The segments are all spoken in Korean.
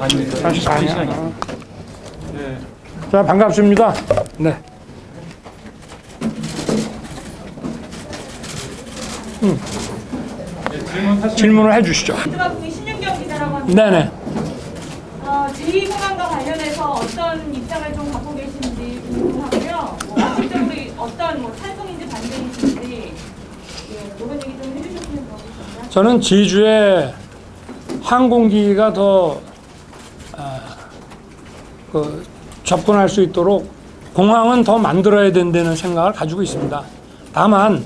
44년입니다. 44년. 네. 자, 반갑습니다. 네. 질문을 해주시죠. 민주화국민 신윤경 기자라고 합니다. 네네. 제2공항과 관련해서 어떤 입장을 좀 갖고 계신지 궁금하고요. 실질적으로 어떤 찬성인지 반대이신지 그런 얘기 좀 해주셨으면 좋겠습니다. 저는 제주에 항공기가 더 접근할 수 있도록 공항은 더 만들어야 된다는 생각을 가지고 있습니다. 다만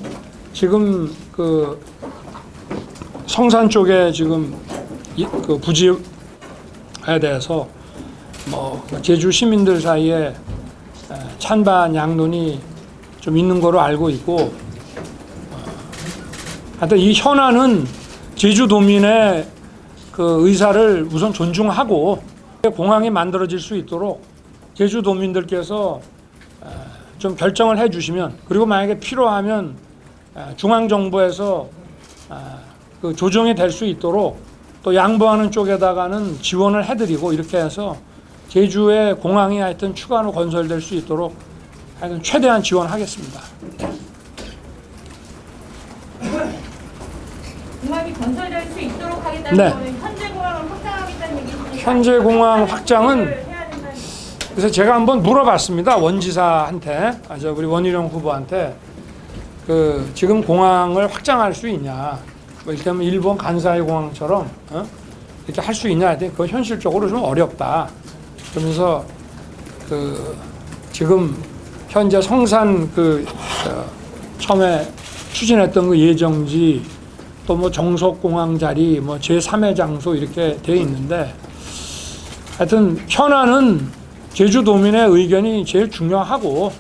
지금 그 성산 쪽에 지금 그 부지에 대해서 뭐 제주 시민들 사이에 찬반 양론이 좀 있는 거로 알고 있고, 하여튼 이 현안은 제주도민의 그 의사를 우선 존중하고 공항이 만들어질 수 있도록 제주도민들께서 좀 결정을 해주시면, 그리고 만약에 필요하면 중앙정부에서 그 조정이 될 수 있도록 또 양보하는 쪽에다가는 지원을 해드리고, 이렇게 해서 제주의 공항이 하여튼 추가로 건설될 수 있도록 하여튼 최대한 지원하겠습니다. 공항이 건설될 수 있도록 하겠다는 네. 거는 현재 공항을 확장하겠다는 얘기입니까? 현재 공항 확장은 그래서 제가 한번 물어봤습니다. 원지사한테, 우리 원희룡 후보한테, 그 지금 공항을 확장할 수 있냐, 뭐 이렇게 하면 일본 간사이 공항처럼 이렇게 할 수 있냐 했더니 그건 현실적으로 좀 어렵다. 그러면서 그 지금 현재 성산 처음에 추진했던 그 예정지, 또 뭐 정석공항 자리, 뭐 제3의 장소 이렇게 돼 있는데, 하여튼 현안은 제주도민의 의견이 제일 중요하고,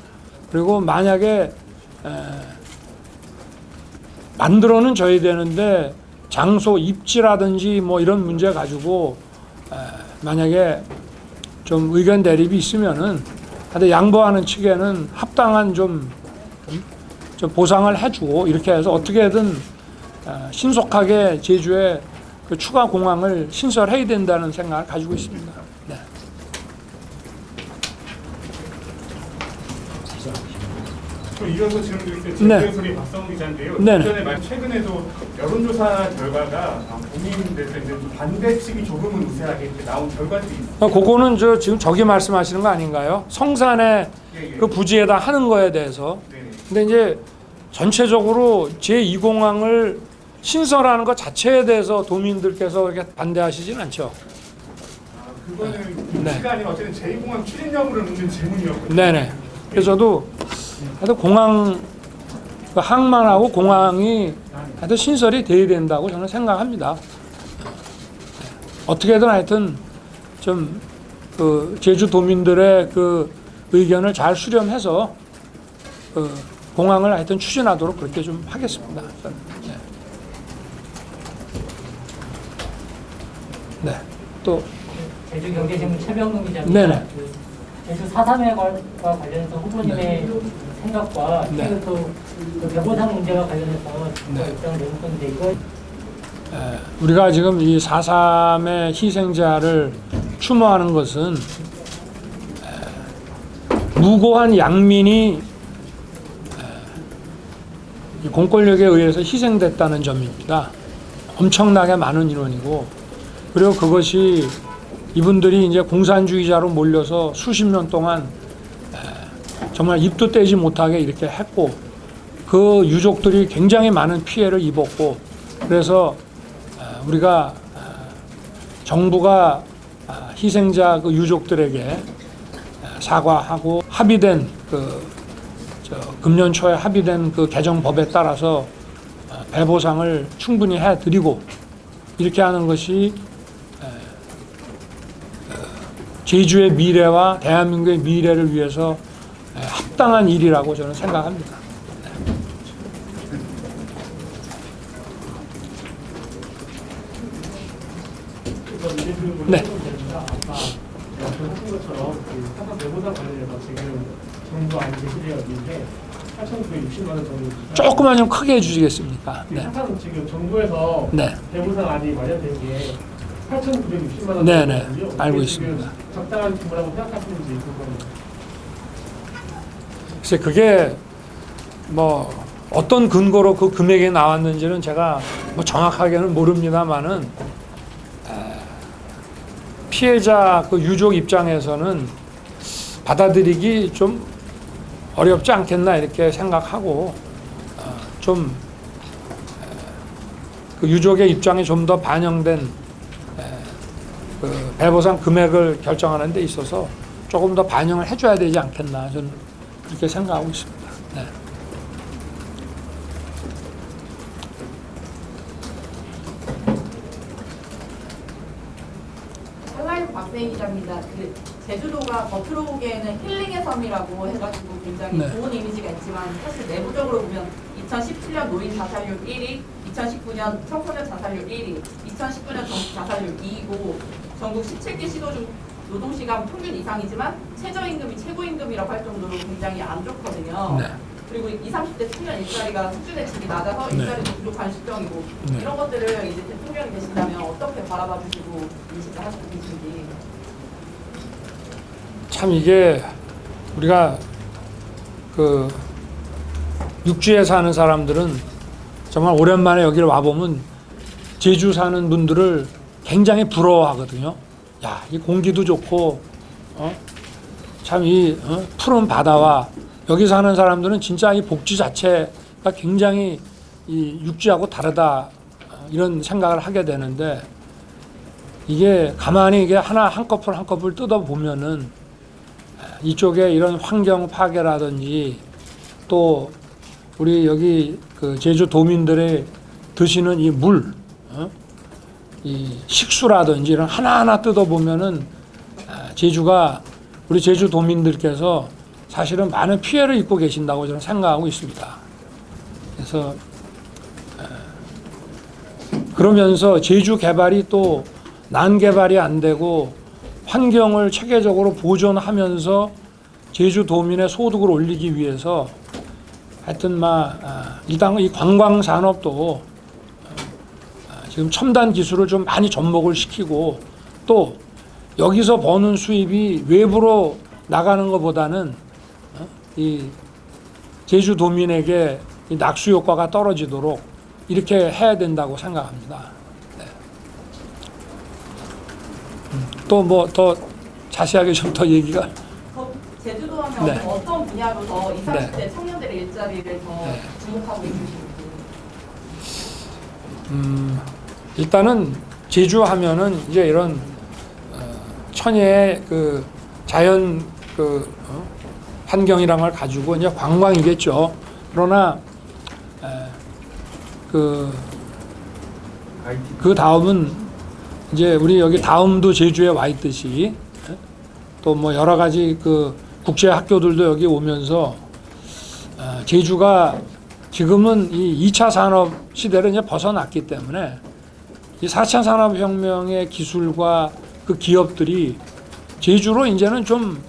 그리고 만약에 만들어는 줘야 되는데 장소 입지라든지 뭐 이런 문제 가지고 만약에 좀 의견 대립이 있으면은 하여튼 양보하는 측에는 합당한 좀 보상을 해주고, 이렇게 해서 어떻게든 신속하게 제주에 그 추가 공항을 신설해야 된다는 생각을 가지고 있습니다. 네. 이어서 질문 드릴게요. 네. 제주소리 박성우 기자인데요. 네네. 최근에도 여론조사 결과가 국민들에서 이제 좀 반대 측이 조금은 우세하게 이렇게 나온 결과들이 있어요. 그거는 지금 저기 말씀하시는 거 아닌가요? 성산에 예. 그 부지에다 하는 거에 대해서. 네. 근데 이제 전체적으로 제2공항을 신설하는 것 자체에 대해서 도민들께서 이렇게 반대하시진 않죠. 그거는 네. 시가 아니라 어쨌든 제2공항 추진 여부를 묻는 질문이었거든요. 네네. 그래서 저도 하여튼 공항, 그 항만하고 공항이 하여튼 신설이 돼야 된다고 저는 생각합니다. 어떻게든 하여튼 좀 그 제주 도민들의 그 의견을 잘 수렴해서 그 공항을 하여튼 추진하도록 그렇게 좀 하겠습니다. 네. 네. 또 제주경제신문 최병동 기자입니다. 네네. 제주 4.3과 관련해서 후보님의 생각과 네. 그리고 또 변호상 문제와 관련해서 네. 입장을 내놓았는데 이거 우리가 지금 이 4.3의 희생자를 추모하는 것은 무고한 양민이 이 공권력에 의해서 희생됐다는 점입니다. 엄청나게 많은 인원이고, 그리고 그것이 이분들이 이제 공산주의자로 몰려서 수십 년 동안 정말 입도 떼지 못하게 이렇게 했고, 그 유족들이 굉장히 많은 피해를 입었고, 그래서 우리가 정부가 희생자 그 유족들에게 사과하고 합의된 금년 초에 합의된 그 개정법에 따라서 배보상을 충분히 해드리고, 이렇게 하는 것이 제주의 미래와 대한민국의 미래를 위해서 합당한 일이라고 저는 생각합니다. 네. 아까 말씀하신 것처럼 그 사과 배보상 관련해서 지금 정부 안이 제시되어 있는데 8,960만 원 정도. 조금만 좀 크게 해주시겠습니까? 네. 항상 지금 정부에서 네. 배보상 안이 마련된 게 8,960만 원. 네네, 알고 있습니다. 적당한 규모라고 생각하시는지 궁금합니다. 글쎄 그게 뭐 어떤 근거로 그 금액이 나왔는지는 제가 뭐 정확하게는 모릅니다만은 피해자 그 유족 입장에서는 받아들이기 좀 어렵지 않겠나 이렇게 생각하고 좀 그 유족의 입장이 좀 더 반영된 그 배보상 금액을 결정하는 데 있어서 조금 더 반영을 해줘야 되지 않겠나 저는 그렇게 생각하고 있습니다. 네. 한라인 박세희 기자입니다. 그 제주도가 겉으로 보기에는 힐링의 섬이라고 해가지고 굉장히 네. 좋은 이미지가 있지만 사실 내부적으로 보면 2017년 노인 자살률 1위, 2019년 청소년 자살률 1위, 2019년 전국 자살률 2위고 전국 17개 시도 중 노동시간 평균 이상이지만 최저임금이 최고임금이라고 할 정도로 굉장히 안 좋거든요. 네. 그리고 20, 30대 청년 일자리가 수준의질이 낮아서 네. 일자리도 부족한 실정이고 네. 이런 것들을 이제 대통령이 되신다면 어떻게 바라봐 주시고 인식을 하시고 계신지. 참 이게 우리가 그 육지에 사는 사람들은 정말 오랜만에 여기를 와보면 제주 사는 분들을 굉장히 부러워하거든요. 야, 이 공기도 좋고, 참 이 푸른 바다와 여기 사는 사람들은 진짜 이 복지 자체가 굉장히 이 육지하고 다르다 이런 생각을 하게 되는데 이게 가만히 이게 하나 한꺼풀 뜯어 보면은 이쪽에 이런 환경 파괴라든지 또 우리 여기 그 제주 도민들의 드시는 이 물, 이 식수라든지 이런 하나하나 뜯어보면은 제주가 우리 제주 도민들께서 사실은 많은 피해를 입고 계신다고 저는 생각하고 있습니다. 그래서 그러면서 제주 개발이 또 난개발이 안 되고 환경을 체계적으로 보존하면서 제주 도민의 소득을 올리기 위해서 하여튼 일단 이 관광 산업도 지금 첨단 기술을 좀 많이 접목을 시키고 또 여기서 버는 수입이 외부로 나가는 것보다는 이 제주 도민에게 이 낙수 효과가 떨어지도록 이렇게 해야 된다고 생각합니다. 네. 또 뭐 더 자세하게 좀 더 얘기가 제주도 하면 네. 어떤 분야로 더 20, 30대 네. 청년들의 일자리를 더 네. 주목하고 있으신지. 일단은 제주 하면은 이제 이런 천혜의 그 자연 그 환경이란 걸 가지고 이제 관광이겠죠. 그러나 그 다음은 이제 우리 여기 다음도 제주에 와 있듯이 또 뭐 여러 가지 그 국제 학교들도 여기 오면서 제주가 지금은 이 2차 산업 시대를 이제 벗어났기 때문에 이 4차 산업혁명의 기술과 그 기업들이 제주로 이제는 좀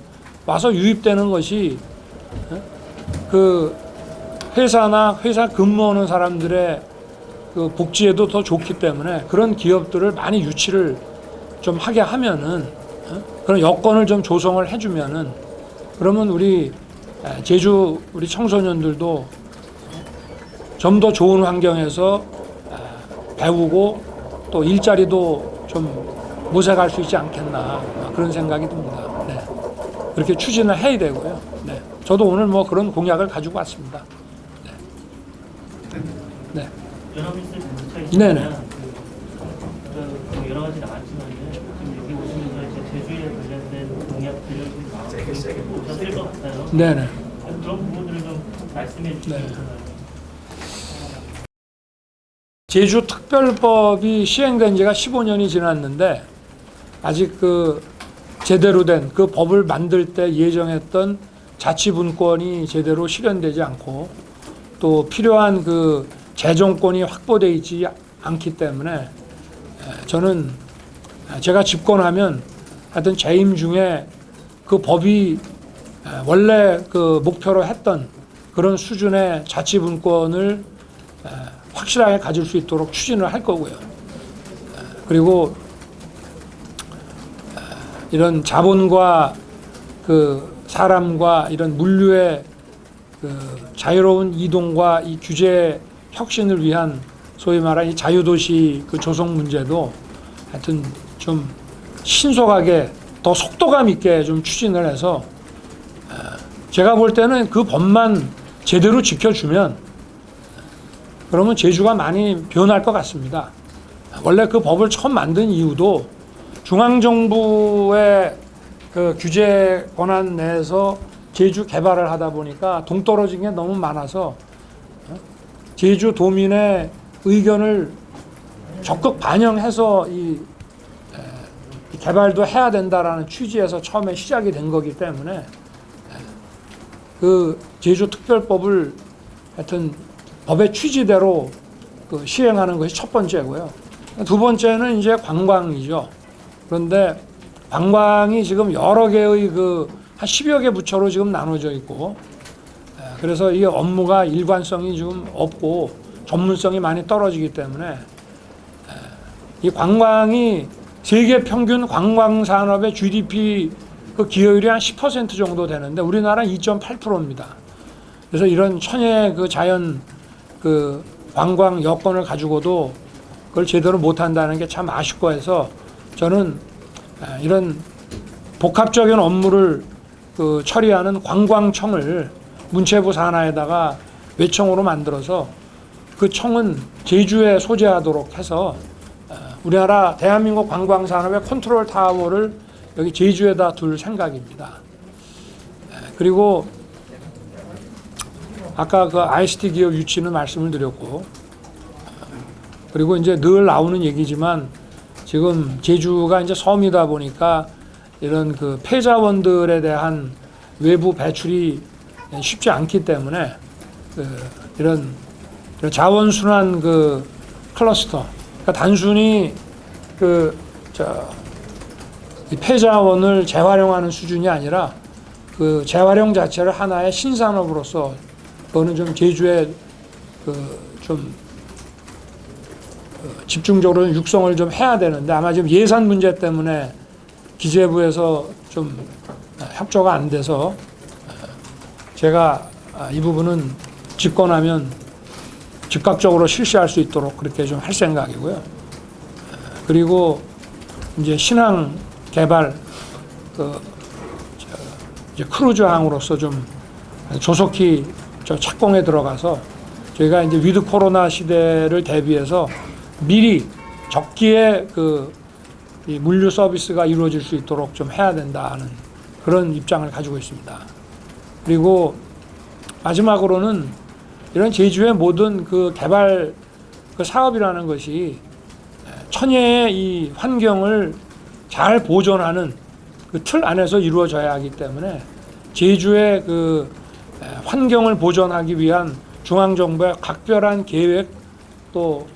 와서 유입되는 것이 그 회사나 회사 근무하는 사람들의 그 복지에도 더 좋기 때문에 그런 기업들을 많이 유치를 좀 하게 하면은 그런 여건을 좀 조성을 해주면은 그러면 우리 제주 우리 청소년들도 좀 더 좋은 환경에서 배우고 또 일자리도 좀 모색할 수 있지 않겠나 그런 생각이 듭니다. 네. 그렇게 추진을 해야 되고요. 네. 저도 오늘 뭐 그런 공약을 가지고 왔습니다. 네. 네. 연합뉴스에 네네. 여러 가지 나왔지만 지금 여기 오시면서 이제 제주에 관련된 공약들을 좀 나오셨을 것 같아요. 네네. 그런 부분들을 좀 말씀해 주시면 네. 제주 특별법이 시행된 지가 15년이 지났는데 아직 그 제대로 된 그 법을 만들 때 예정했던 자치분권이 제대로 실현되지 않고 또 필요한 그 재정권이 확보되어 있지 않기 때문에 저는 제가 집권하면 하여튼 재임 중에 그 법이 원래 그 목표로 했던 그런 수준의 자치분권을 확실하게 가질 수 있도록 추진을 할 거고요. 그리고 이런 자본과 그 사람과 이런 물류의 그 자유로운 이동과 이 규제 혁신을 위한 소위 말하는 이 자유도시 그 조성 문제도 하여튼 좀 신속하게 더 속도감 있게 좀 추진을 해서 제가 볼 때는 그 법만 제대로 지켜주면 그러면 제주가 많이 변할 것 같습니다. 원래 그 법을 처음 만든 이유도 중앙정부의 그 규제 권한 내에서 제주 개발을 하다 보니까 동떨어진 게 너무 많아서 제주 도민의 의견을 적극 반영해서 이 개발도 해야 된다라는 취지에서 처음에 시작이 된 거기 때문에 그 제주특별법을 하여튼 법의 취지대로 그 시행하는 것이 첫 번째고요. 두 번째는 이제 관광이죠. 그런데 관광이 지금 여러 개의 그 한 10여 개 부처로 지금 나눠져 있고 그래서 이 업무가 일관성이 좀 없고 전문성이 많이 떨어지기 때문에 이 관광이 세계 평균 관광 산업의 GDP 그 기여율이 한 10% 정도 되는데 우리나라는 2.8%입니다. 그래서 이런 천혜의 그 자연 그 관광 여건을 가지고도 그걸 제대로 못 한다는 게 참 아쉽고 해서 저는 이런 복합적인 업무를 그 처리하는 관광청을 문체부 산하에다가 외청으로 만들어서 그 청은 제주에 소재하도록 해서 우리나라 대한민국 관광 산업의 컨트롤 타워를 여기 제주에다 둘 생각입니다. 그리고 아까 그 ICT 기업 유치는 말씀을 드렸고 그리고 이제 늘 나오는 얘기지만 지금 제주가 이제 섬이다 보니까 이런 그 폐자원들에 대한 외부 배출이 쉽지 않기 때문에 이런 자원순환 그 클러스터, 그러니까 단순히 이 폐자원을 재활용하는 수준이 아니라 그 재활용 자체를 하나의 신산업으로서 그거는 좀 제주에 좀 집중적으로 육성을 좀 해야 되는데 아마 지금 예산 문제 때문에 기재부에서 좀 협조가 안 돼서 제가 이 부분은 집권하면 즉각적으로 실시할 수 있도록 그렇게 좀 할 생각이고요. 그리고 이제 신항 개발 이제 크루즈항으로서 좀 조속히 착공에 들어가서 저희가 이제 위드 코로나 시대를 대비해서 미리 적기에 이 물류 서비스가 이루어질 수 있도록 좀 해야 된다는 그런 입장을 가지고 있습니다. 그리고 마지막으로는 이런 제주의 모든 그 개발 그 사업이라는 것이 천혜의 이 환경을 잘 보존하는 그 틀 안에서 이루어져야 하기 때문에 제주의 그 환경을 보존하기 위한 중앙정부의 각별한 계획 또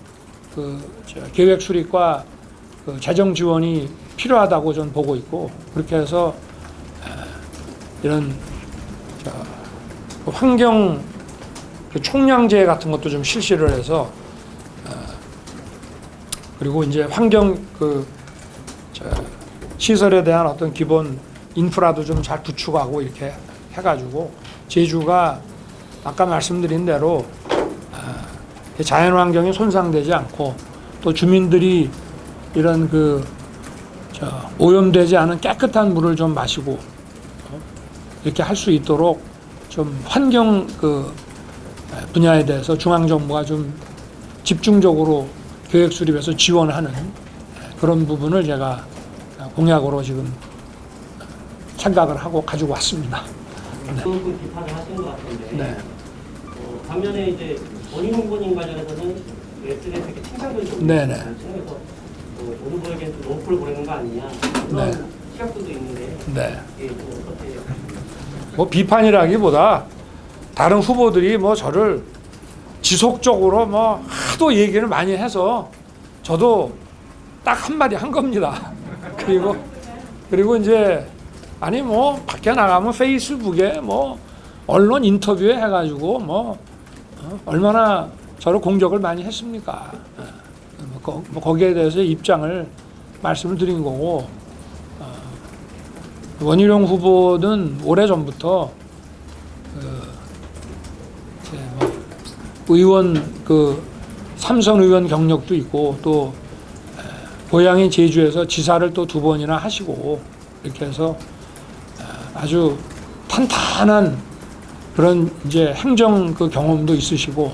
계획 수립과 그 재정 지원이 필요하다고 저는 보고 있고 그렇게 해서 이런 환경 총량제 같은 것도 좀 실시를 해서 그리고 이제 환경 시설에 대한 어떤 기본 인프라도 좀 잘 구축하고 이렇게 해가지고 제주가 아까 말씀드린 대로 자연 환경이 손상되지 않고 또 주민들이 이런 오염되지 않은 깨끗한 물을 좀 마시고 이렇게 할 수 있도록 좀 환경 분야에 대해서 중앙정부가 좀 집중적으로 계획 수립해서 지원하는 그런 부분을 제가 공약으로 지금 생각을 하고 가지고 왔습니다. 네. 그 비판을 하신 것 같은데 네. 반면에 이제 원인 후보님 관련해서는 SNS에 이렇게 칭찬글이 좀 네네. 그래서 오 후보에게 좀 로프를 보내는 거 아니냐 그런 네. 시각들도 있는데 네. 이게 좀 어떻게 뭐 비판이라기보다 다른 후보들이 뭐 저를 지속적으로 뭐 하도 얘기를 많이 해서 저도 딱 한마디 한 겁니다. 그리고 이제 아니 뭐 밖에 나가면 페이스북에 뭐 언론 인터뷰에 해가지고 뭐 얼마나 저를 공격을 많이 했습니까? 거기에 대해서 입장을 말씀을 드린 거고 원희룡 후보는 오래전부터 의원 삼선 의원 경력도 있고 또 고향인 제주에서 지사를 또 2번이나 하시고 이렇게 해서 아주 탄탄한 그런 이제 행정 경험도 있으시고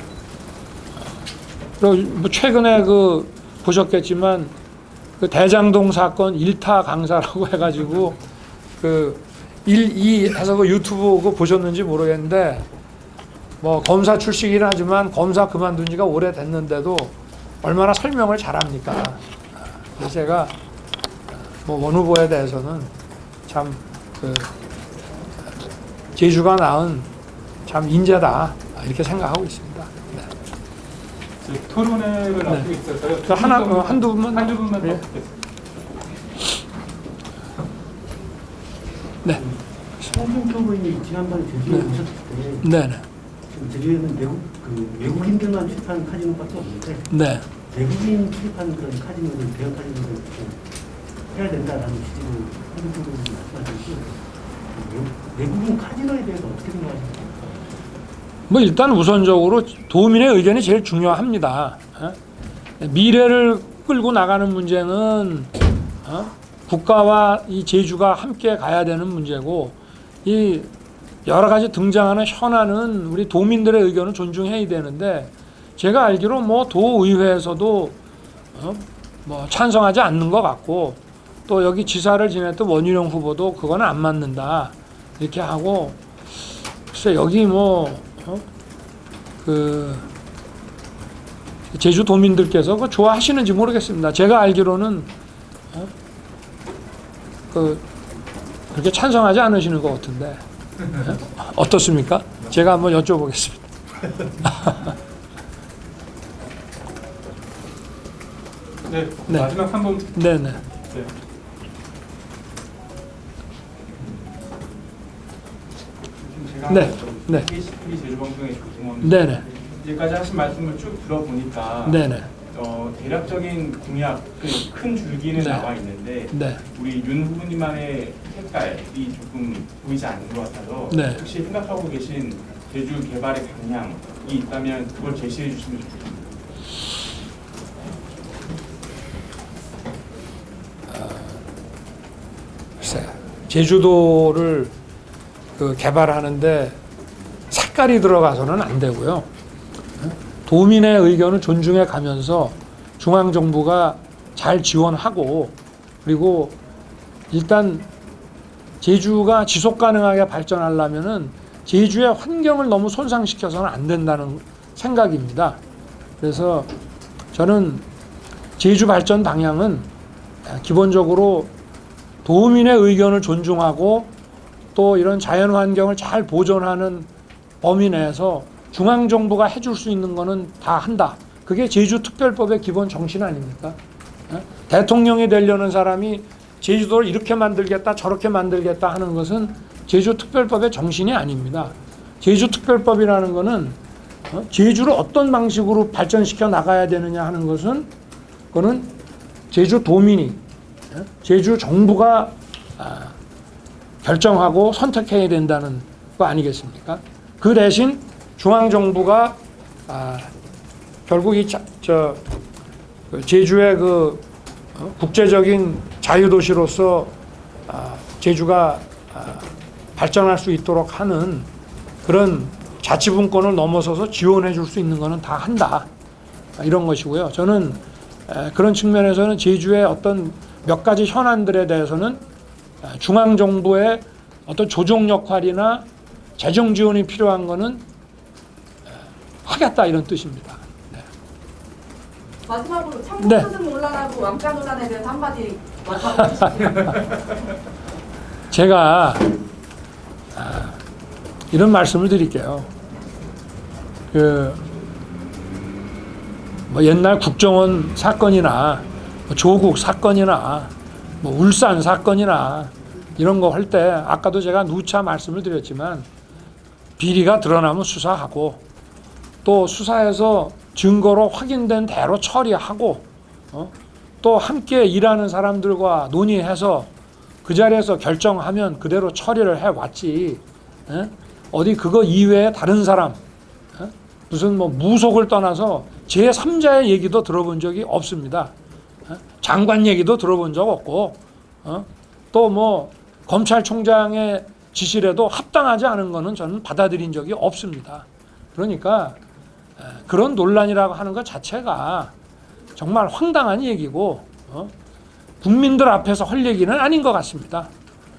그리고 뭐 최근에 보셨겠지만 대장동 사건 1타 강사라고 해가지고 1, 2 해서 유튜브 보셨는지 모르겠는데 뭐 검사 출신이긴 하지만 검사 그만둔 지가 오래됐는데도 얼마나 설명을 잘합니까? 그래서 제가 뭐 원 후보에 대해서는 참 제주가 낳은 참 인재다 이렇게 생각하고 있습니다. 네. 토론회를 네. 앞두고 있어서요. 한두 분만 한두 분만 더 예. 듣겠습니다. 네. 홍준표 의원이 지난번에 제주에 오셨을 때 네네. 지금 제주에는 외국인들만 출판 카지노밖에 없는데 네. 외국인 출판 그런 카지노를 대형 카지노를 좀 해야 된다라는 취지로 홍준표 의원이 말씀하셨고 외국인 카지노에 대해서 어떻게 생각하십니까? 뭐 일단 우선적으로 도민의 의견이 제일 중요합니다. 미래를 끌고 나가는 문제는 국가와 이 제주가 함께 가야 되는 문제고 이 여러 가지 등장하는 현안은 우리 도민들의 의견을 존중해야 되는데 제가 알기로 뭐 도의회에서도 뭐 찬성하지 않는 것 같고 또 여기 지사를 지냈던 원희룡 후보도 그건 안 맞는다 이렇게 하고 글쎄 여기 제주 도민들께서 그거 좋아하시는지 모르겠습니다. 제가 알기로는 그렇게 찬성하지 않으시는 것 같은데 어떻습니까? 제가 한번 여쭤보겠습니다. 네, 네. 마지막 3분. 네네. 네. 제가 네, 네. KCTV 제주방송에 구성원 네네. 이제까지 하신 말씀을 쭉 들어보니까 네네. 대략적인 공약 큰 줄기는 네. 나와 있는데 네. 우리 윤 후보님만의 색깔이 조금 보이지 않는 것 같아서 네. 혹시 생각하고 계신 제주 개발의 방향이 있다면 그걸 제시해 주시면 좋겠습니다. 글쎄, 제주도를 개발하는데 색깔이 들어가서는 안 되고요. 도민의 의견을 존중해 가면서 중앙정부가 잘 지원하고 그리고 일단 제주가 지속 가능하게 발전하려면은 제주의 환경을 너무 손상시켜서는 안 된다는 생각입니다. 그래서 저는 제주 발전 방향은 기본적으로 도민의 의견을 존중하고 또 이런 자연 환경을 잘 보존하는 범위 내에서 중앙정부가 해줄 수 있는 거는 다 한다. 그게 제주특별법의 기본 정신 아닙니까? 대통령이 되려는 사람이 제주도를 이렇게 만들겠다 저렇게 만들겠다 하는 것은 제주특별법의 정신이 아닙니다. 제주특별법이라는 거는 제주를 어떤 방식으로 발전시켜 나가야 되느냐 하는 것은 그거는 제주 도민이 제주 정부가 결정하고 선택해야 된다는 거 아니겠습니까? 그 대신 중앙정부가 결국 이 제주의 국제적인 자유도시로서 제주가 발전할 수 있도록 하는 그런 자치분권을 넘어서서 지원해 줄 수 있는 거는 다 한다. 이런 것이고요. 저는 그런 측면에서는 제주의 어떤 몇 가지 현안들에 대해서는 중앙정부의 어떤 조정 역할이나 재정 지원이 필요한 거는 하겠다 이런 뜻입니다. 네. 마지막으로 네. 창조스승 논란하고 왕자 논란에 대해서 한마디 말씀해주시죠. 제가 이런 말씀을 드릴게요. 뭐 옛날 국정원 사건이나 뭐 조국 사건이나 뭐 울산 사건이나 이런 거 할 때 아까도 제가 누차 말씀을 드렸지만 비리가 드러나면 수사하고 또 수사해서 증거로 확인된 대로 처리하고 또 함께 일하는 사람들과 논의해서 그 자리에서 결정하면 그대로 처리를 해왔지. 예? 어디 그거 이외에 다른 사람 예? 무슨 뭐 무속을 떠나서 제3자의 얘기도 들어본 적이 없습니다. 예? 장관 얘기도 들어본 적 없고 또 뭐 검찰총장의 지시라도 합당하지 않은 거는 저는 받아들인 적이 없습니다. 그러니까 그런 논란이라고 하는 것 자체가 정말 황당한 얘기고 국민들 앞에서 할 얘기는 아닌 것 같습니다.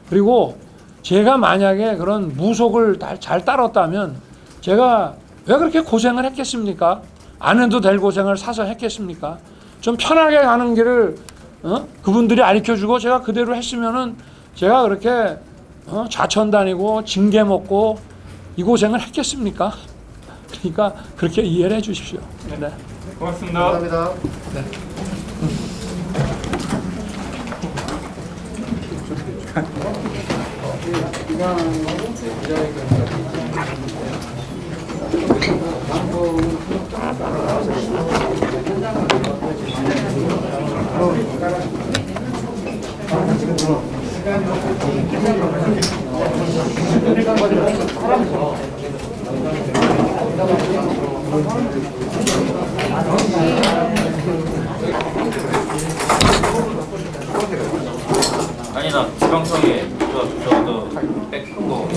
그리고 제가 만약에 그런 무속을 잘 따랐다면 제가 왜 그렇게 고생을 했겠습니까? 안 해도 될 고생을 사서 했겠습니까? 좀 편하게 가는 길을 그분들이 가르쳐주고 제가 그대로 했으면은 제가 그렇게 좌천 다니고 징계 먹고 이 고생을 했겠습니까? 그러니까 그렇게 이해를 해 주십시오. 네. 고맙습니다. 감사합니다. 아니 나 지방청에 저도 뺏고